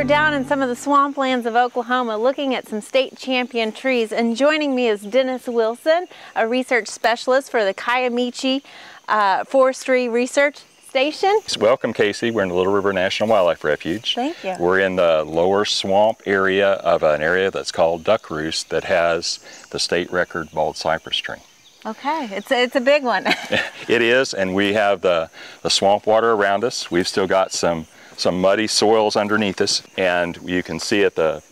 are down in some of the swamplands of Oklahoma looking at some state champion trees, and joining me is Dennis Wilson, a research specialist for the Kiamichi Forestry Research Station. Welcome, Casey. We're in the Little River National Wildlife Refuge. Thank you. We're in the lower swamp area of an area that's called Duck Roost that has the state record bald cypress tree. Okay, it's a big one. It is, and we have the swamp water around us. We've still got some muddy soils underneath us, and you can see at the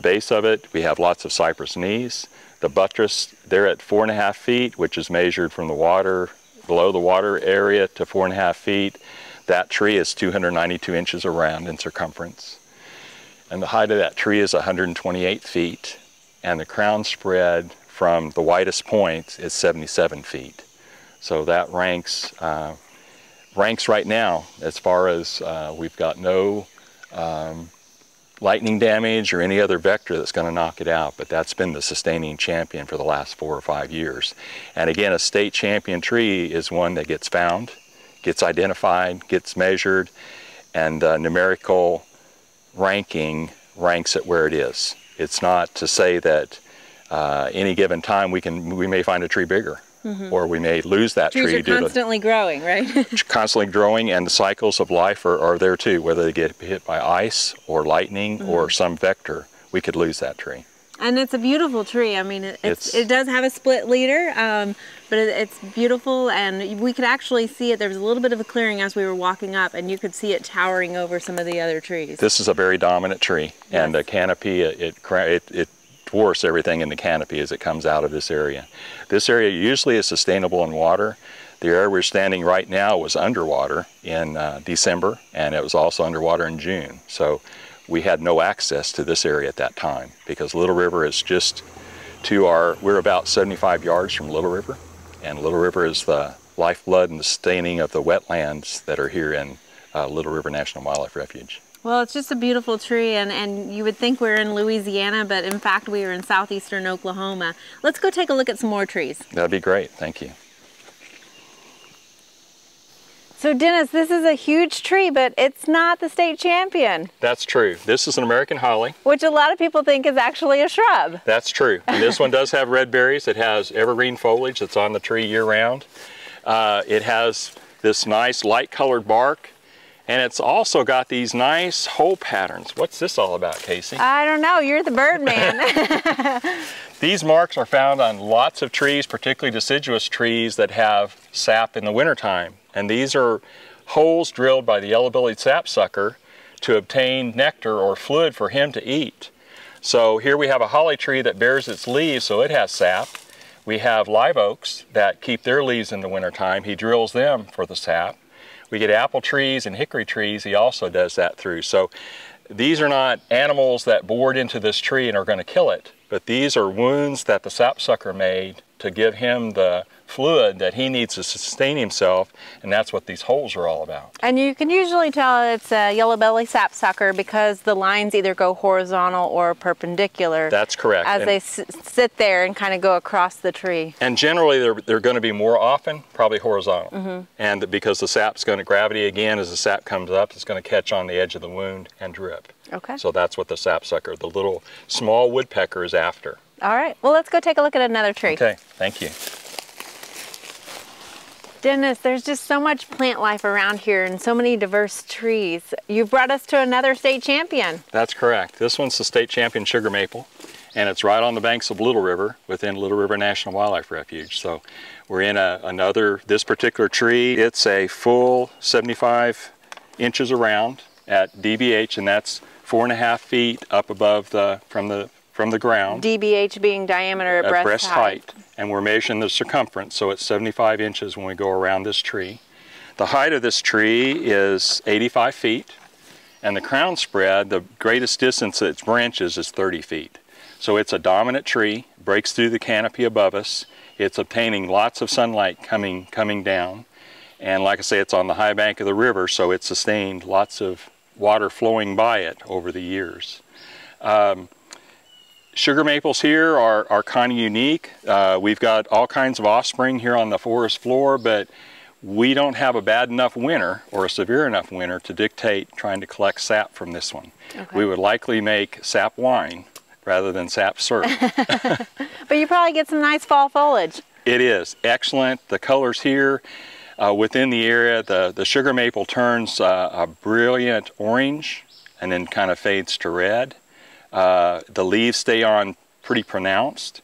base of it, we have lots of cypress knees. The buttress, they're at 4.5 feet, which is measured from the water, below the water area to 4.5 feet. That tree is 292 inches around in circumference. And the height of that tree is 128 feet, and the crown spread from the widest point is 77 feet. So that ranks right now as far as we've got no lightning damage or any other vector that's going to knock it out, but that's been the sustaining champion for the last 4 or 5 years. And again, a state champion tree is one that gets found, gets identified, gets measured, and numerical ranking ranks it where it is. It's not to say that any given time we may find a tree bigger. Mm-hmm. Or we may lose that tree. Trees are constantly growing, right? Constantly growing, and the cycles of life are there too. Whether they get hit by ice or lightning mm-hmm. or some vector, we could lose that tree. And it's a beautiful tree. I mean, it does have a split leader, but it's beautiful, and we could actually see it. There was a little bit of a clearing as we were walking up, and you could see it towering over some of the other trees. This is a very dominant tree, yes. And the canopy, it dwarfs everything in the canopy as it comes out of this area. This area usually is sustainable in water. The area we're standing right now was underwater in December, and it was also underwater in June. So we had no access to this area at that time because Little River is just we're about 75 yards from Little River, and Little River is the lifeblood and the sustaining of the wetlands that are here in Little River National Wildlife Refuge. Well, it's just a beautiful tree, and you would think we're in Louisiana, but in fact we are in southeastern Oklahoma. Let's go take a look at some more trees. That'd be great, thank you. So Dennis, this is a huge tree, but it's not the state champion. That's true. This is an American holly. Which a lot of people think is actually a shrub. That's true. And this one does have red berries. It has evergreen foliage that's on the tree year-round. It has this nice light-colored bark. And it's also got these nice hole patterns. What's this all about, Casey? I don't know, you're the bird man. These marks are found on lots of trees, particularly deciduous trees that have sap in the wintertime. And these are holes drilled by the yellow-bellied sapsucker to obtain nectar or fluid for him to eat. So here we have a holly tree that bears its leaves, so it has sap. We have live oaks that keep their leaves in the wintertime. He drills them for the sap. We get apple trees and hickory trees, he also does that through. So these are not animals that bored into this tree and are going to kill it, but these are wounds that the sapsucker made to give him the fluid that he needs to sustain himself, and that's what these holes are all about. And you can usually tell it's a yellow-bellied sapsucker because the lines either go horizontal or perpendicular. That's correct. As they sit there and kind of go across the tree. And generally they're going to be more often probably horizontal. Mm-hmm. And because the sap's going to gravity again as the sap comes up, it's going to catch on the edge of the wound and drip. Okay. So that's what the sapsucker, the little small woodpecker, is after. All right. Well, let's go take a look at another tree. Okay. Thank you. Dennis, there's just so much plant life around here and so many diverse trees. You brought us to another state champion. That's correct. This one's the state champion sugar maple, and it's right on the banks of Little River within Little River National Wildlife Refuge. So we're in this particular tree. It's a full 75 inches around at DBH, and that's 4.5 feet up above from the ground. DBH being diameter at breast height. And we're measuring the circumference, so it's 75 inches when we go around this tree. The height of this tree is 85 feet, and the crown spread, the greatest distance that its branches, is 30 feet. So it's a dominant tree, breaks through the canopy above us. It's obtaining lots of sunlight coming down. And like I say, it's on the high bank of the river, so it's sustained lots of water flowing by it over the years. Sugar maples here are kind of unique. We've got all kinds of offspring here on the forest floor, but we don't have a bad enough winter or a severe enough winter to dictate trying to collect sap from this one. Okay. We would likely make sap wine rather than sap syrup. But you probably get some nice fall foliage. It is excellent. The colors here within the area, the sugar maple turns a brilliant orange and then kind of fades to red. The leaves stay on pretty pronounced.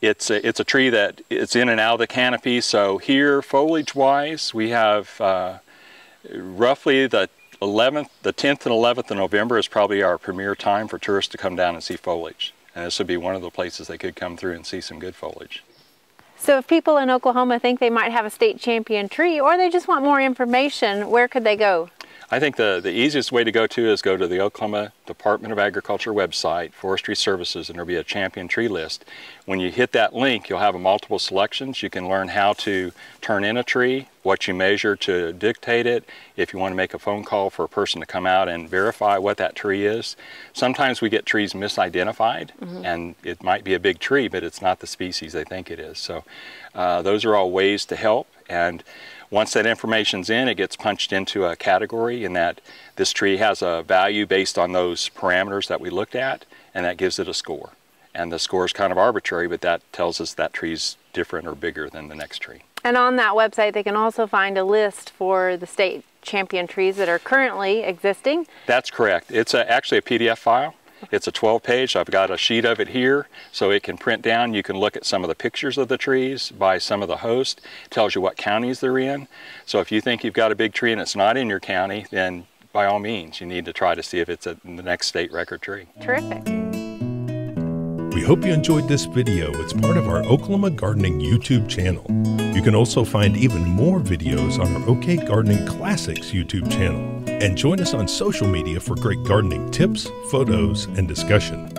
It's a tree that it's in and out of the canopy, so here foliage-wise we have roughly the 10th and 11th of November is probably our premier time for tourists to come down and see foliage. And this would be one of the places they could come through and see some good foliage. So if people in Oklahoma think they might have a state champion tree, or they just want more information, where could they go? I think the easiest way to go to is go to the Oklahoma Department of Agriculture website, Forestry Services, and there'll be a champion tree list. When you hit that link, you'll have multiple selections. You can learn how to turn in a tree, what you measure to dictate it, if you want to make a phone call for a person to come out and verify what that tree is. Sometimes we get trees misidentified, and it might be a big tree, but it's not the species they think it is. So those are all ways to help. And once that information's in, it gets punched into a category in that this tree has a value based on those parameters that we looked at, and that gives it a score. And the score is kind of arbitrary, but that tells us that tree's different or bigger than the next tree. And on that website, they can also find a list for the state champion trees that are currently existing. That's correct. It's actually a PDF file. It's a 12-page. I've got a sheet of it here, so it can print down. You can look at some of the pictures of the trees by some of the hosts. It tells you what counties they're in. So if you think you've got a big tree and it's not in your county, then by all means, you need to try to see if it's in the next state record tree. Terrific. We hope you enjoyed this video. It's part of our Oklahoma Gardening YouTube channel. You can also find even more videos on our OK Gardening Classics YouTube channel. And join us on social media for great gardening tips, photos, and discussion.